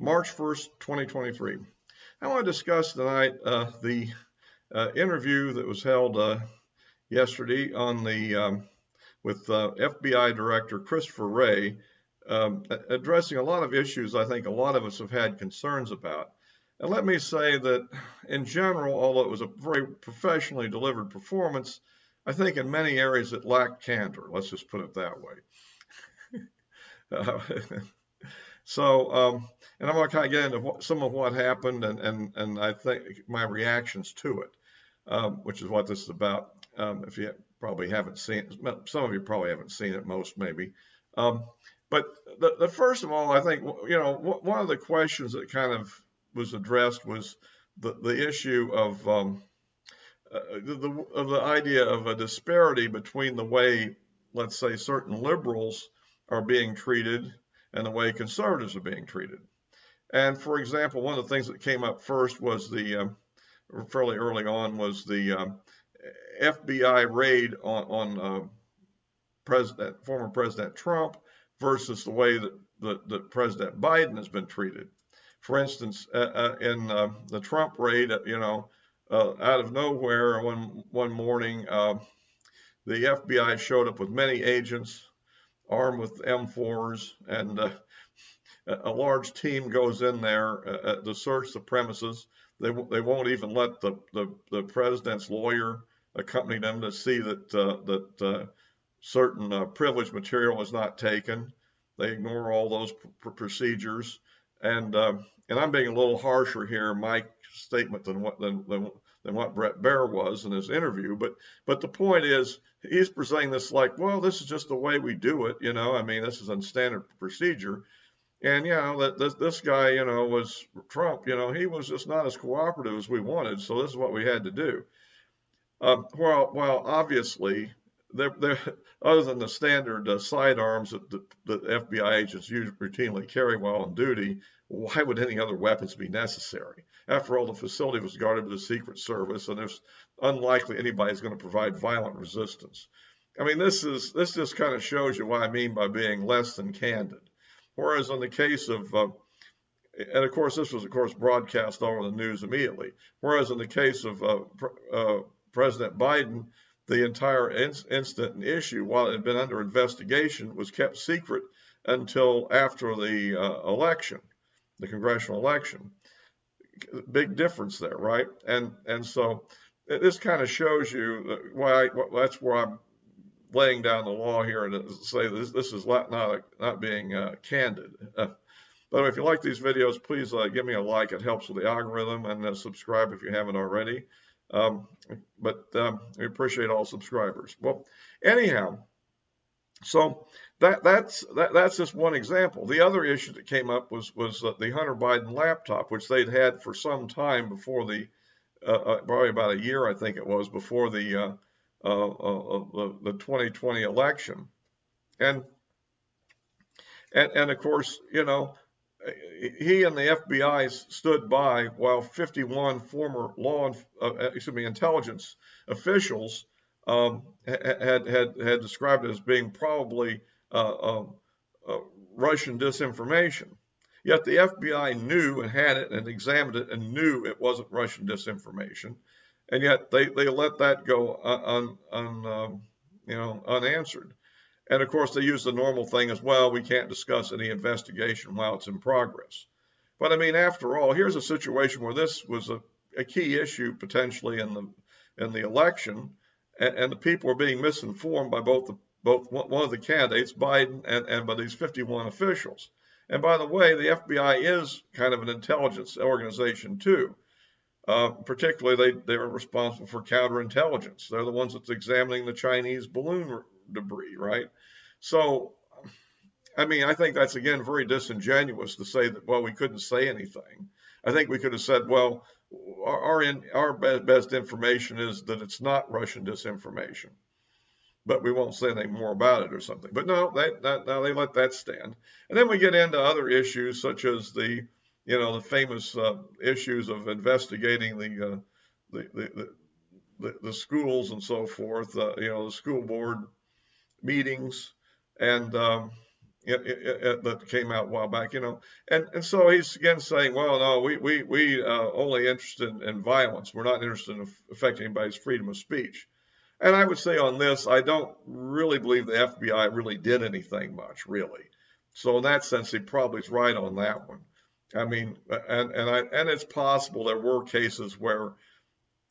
March 1st, 2023. I want to discuss tonight the interview that was held yesterday on the with FBI Director Christopher Wray, addressing a lot of issues I think a lot of us have had concerns about. And let me say that in general, although it was a very professionally delivered performance, I think in many areas it lacked candor. Let's just put it that way. And I'm going to kind of get into some of what happened and I think my reactions to it, which is what this is about. If you probably haven't seen it, some of you probably haven't seen it, most maybe. But the first of all, I think, one of the questions that kind of was addressed was the issue of the idea of a disparity between the way, let's say, certain liberals are being treated and the way conservatives are being treated. And for example, one of the things that came up first was fairly early on, was the FBI raid on former President Trump versus the way that President Biden has been treated. For instance, in the Trump raid, out of nowhere, one morning, the FBI showed up with many agents armed with M4s, and a large team goes in there to search the premises. They won't even let the president's lawyer accompany them to see that certain privileged material is not taken. They ignore all those procedures, and I'm being a little harsher here in my statement than what Bair was in his interview. But the point is, he's presenting this like, well, this is just the way we do it. This is a standard procedure. And, that this guy, was Trump, he was just not as cooperative as we wanted. So this is what we had to do. While obviously, other than the standard sidearms that FBI agents routinely carry while on duty, why would any other weapons be necessary? After all, the facility was guarded by the Secret Service, and it's unlikely anybody's going to provide violent resistance. This just kind of shows you what I mean by being less than candid. Whereas in the case of, and of course this was broadcast all over the news immediately. Whereas in the case of President Biden, the entire incident and issue, while it had been under investigation, was kept secret until after the election, the congressional election. Big difference there, right? And so this kind of shows you why that's where I'm laying down the law here and say this is not being candid. But if you like these videos, please give me a like. It helps with the algorithm, and subscribe if you haven't already. We appreciate all subscribers. Well, anyhow, so that's just one example. The other issue that came up was the Hunter Biden laptop, which they'd had for some time before probably about a year, I think it was, before the 2020 election, and of course, he and the FBI stood by while 51 former intelligence officials had described it as being probably Russian disinformation. Yet the FBI knew and had it and examined it and knew it wasn't Russian disinformation, and yet they let that go unanswered. And of course, they use the normal thing as well. We can't discuss any investigation while it's in progress. But after all, here's a situation where this was a key issue potentially in the election, and the people are being misinformed by both one of the candidates, Biden, and by these 51 officials. And by the way, the FBI is kind of an intelligence organization too. Particularly, they are responsible for counterintelligence. They're the ones that's examining the Chinese balloon debris, right? So, I think that's, again, very disingenuous to say that, well, we couldn't say anything. I think we could have said, well, our best information is that it's not Russian disinformation, but we won't say anything more about it or something. But no, they let that stand. And then we get into other issues such as the famous issues of investigating the schools and so forth, the school board meetings, and that came out a while back, and so he's again saying, well, no, we only interested in violence. We're not interested in affecting anybody's freedom of speech. And I would say on this, I don't really believe the FBI really did anything much, really. So in that sense, he probably is right on that one. I mean, and it's possible there were cases where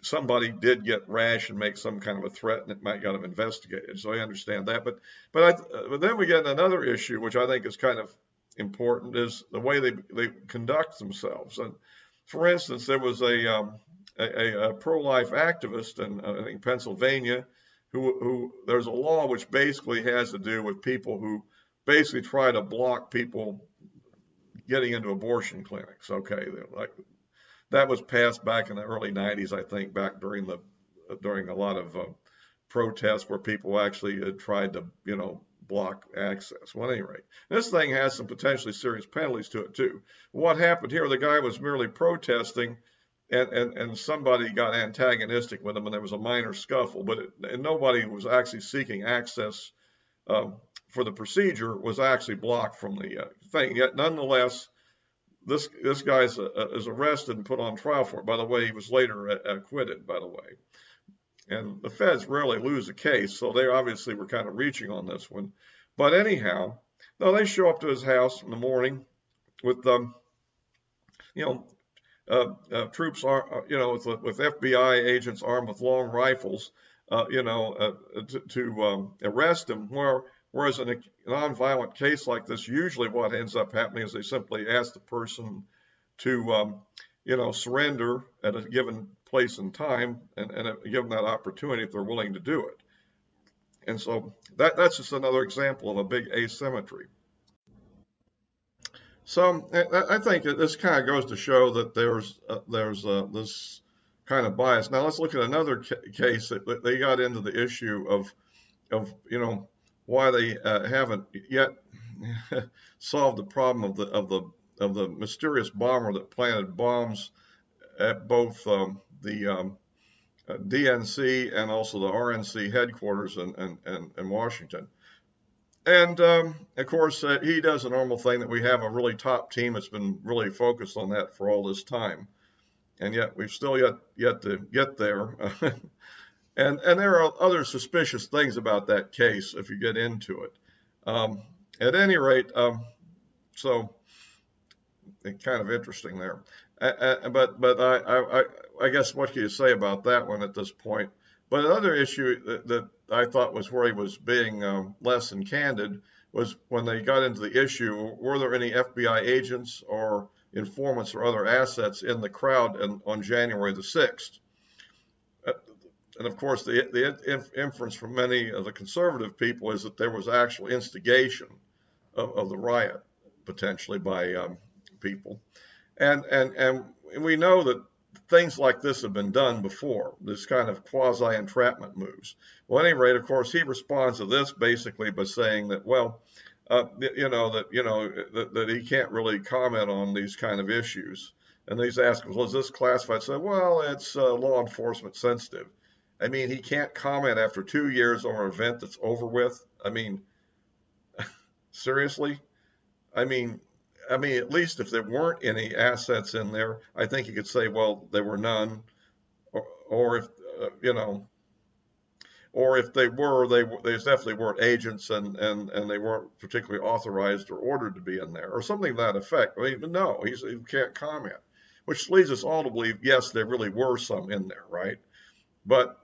somebody did get rash and make some kind of a threat, and it might got them investigated. So I understand that. But then we get another issue, which I think is kind of important, is the way they conduct themselves. And for instance, there was a pro-life activist in I think Pennsylvania who there's a law which basically has to do with people who basically try to block people getting into abortion clinics. Okay, like that was passed back in the early 90s, I think, back during a lot of protests where people actually had tried to block access. Well, at any rate, this thing has some potentially serious penalties to it too. What happened here? The guy was merely protesting, and somebody got antagonistic with him, and there was a minor scuffle, and nobody was actually seeking access for the procedure was actually blocked from the thing. Yet nonetheless, this guy is arrested and put on trial for it. By the way, he was later acquitted, by the way. And the feds rarely lose a case, so they obviously were kind of reaching on this one. But anyhow, no, they show up to his house in the morning with troops with FBI agents armed with long rifles, to arrest him. Whereas in a nonviolent case like this, usually what ends up happening is they simply ask the person to, surrender at a given place and time, and give them that opportunity if they're willing to do it. And so that's just another example of a big asymmetry. So I think that this kind of goes to show that there's this kind of bias. Now let's look at another case that they got into the issue of why they haven't yet solved the problem of the mysterious bomber that planted bombs at both the DNC and also the RNC headquarters in Washington. And of course, he does a normal thing that we have a really top team that's been really focused on that for all this time, and yet we've still yet to get there. And there are other suspicious things about that case if you get into it. At any rate, so it's kind of interesting there. But I guess what can you say about that one at this point? But another issue that I thought was where he was being less than candid was when they got into the issue, were there any FBI agents or informants or other assets in the crowd on January the 6th? And of course, the inference from many of the conservative people is that there was actual instigation of the riot, potentially by people. And we know that things like this have been done before, this kind of quasi-entrapment moves. Well, at any rate, of course, he responds to this basically by saying that, well, that he can't really comment on these kind of issues. And he's asking, well, is this classified? So, well, it's law enforcement sensitive. I mean, he can't comment after 2 years on an event that's over with. I mean, seriously? I mean, at least if there weren't any assets in there, I think you could say, well, there were none, or if or if they were, they definitely weren't agents, and they weren't particularly authorized or ordered to be in there, or something to that effect. I mean, no, he can't comment, which leads us all to believe, yes, there really were some in there, right? But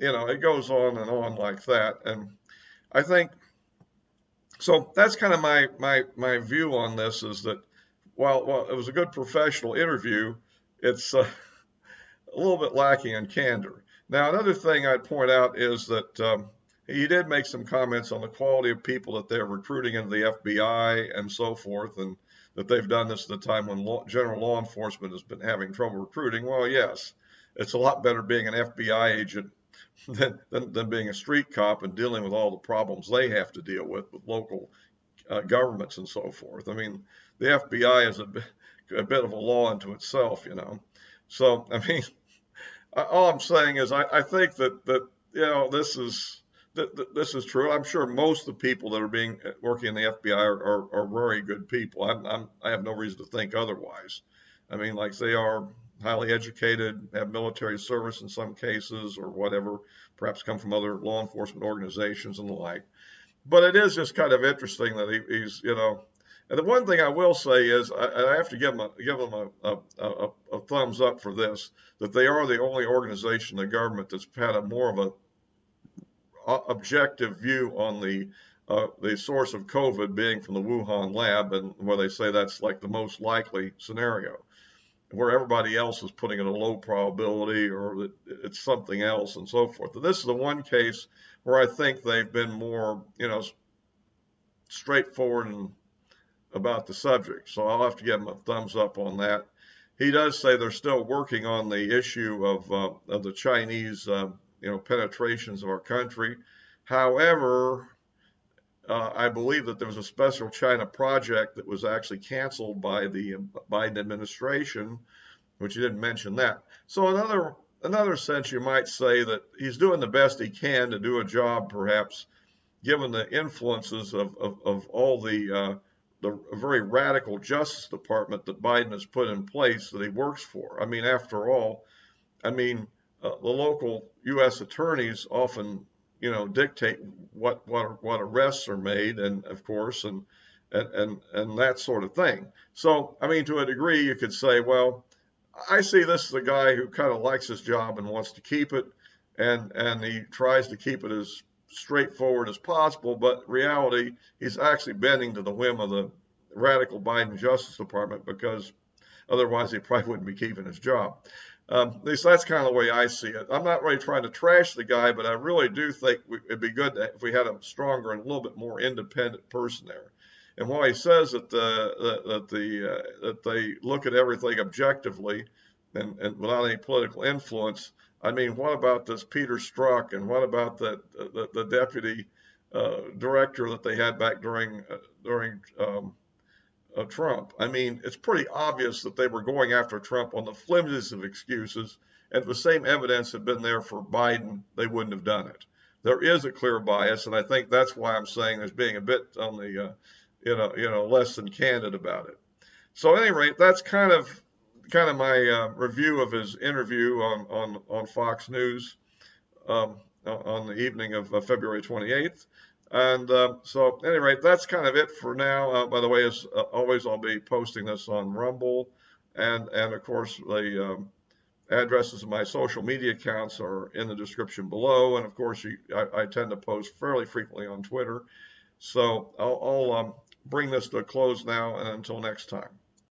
it goes on and on like that, and I think. So that's kind of my view on this, is that while it was a good professional interview, it's a little bit lacking in candor. Now, another thing I'd point out is that he did make some comments on the quality of people that they're recruiting into the FBI and so forth, and that they've done this at a time when general law enforcement has been having trouble recruiting. Well, yes, it's a lot better being an FBI agent than being a street cop and dealing with all the problems they have to deal with local governments and so forth. I mean, the FBI is a bit of a law unto itself, So, I mean, all I'm saying is I think that this is This is true. I'm sure most of the people that are working in the FBI are very good people. I have no reason to think otherwise. I mean, like they are highly educated, have military service in some cases, or whatever. Perhaps come from other law enforcement organizations and the like. But it is just kind of interesting that he's, you know. And the one thing I will say is, I have to give him a thumbs up for this, that they are the only organization in the government that's had a more of a objective view on the source of COVID being from the Wuhan lab, and where they say that's like the most likely scenario, where everybody else is putting it a low probability or that it's something else and so forth. And this is the one case where I think they've been more, you know, straightforward and about the subject. So I'll have to give him a thumbs up on that. He does say they're still working on the issue of the Chinese, you know, penetrations of our country. However, I believe that there was a special China project that was actually canceled by the Biden administration, which he didn't mention that. So another sense, you might say that he's doing the best he can to do a job, perhaps, given the influences of all the very radical Justice Department that Biden has put in place that he works for. I mean, after all, I mean, the local U.S. attorneys often, you know, dictate what arrests are made, and of course, and that sort of thing. So, I mean, to a degree, you could say, well, I see this as a guy who kind of likes his job and wants to keep it, and he tries to keep it as straightforward as possible. But in reality, he's actually bending to the whim of the radical Biden Justice Department, because otherwise he probably wouldn't be keeping his job. At least that's kind of the way I see it. I'm not really trying to trash the guy, but I really do think it'd be good if we had a stronger and a little bit more independent person there. And while he says that they look at everything objectively and without any political influence, I mean, what about this Peter Strzok, and what about the deputy director that they had back during Trump? I mean, it's pretty obvious that they were going after Trump on the flimsiest of excuses, and if the same evidence had been there for Biden, they wouldn't have done it. There is a clear bias, and I think that's why I'm saying there's being a bit on the less than candid about it. So at any rate, that's kind of my review of his interview on Fox News on the evening of February 28th. And so at any rate, that's kind of it for now. By the way, as always, I'll be posting this on Rumble, and of course the addresses of my social media accounts are in the description below. And of course, I tend to post fairly frequently on Twitter. So I'll bring this to a close now, and until next time.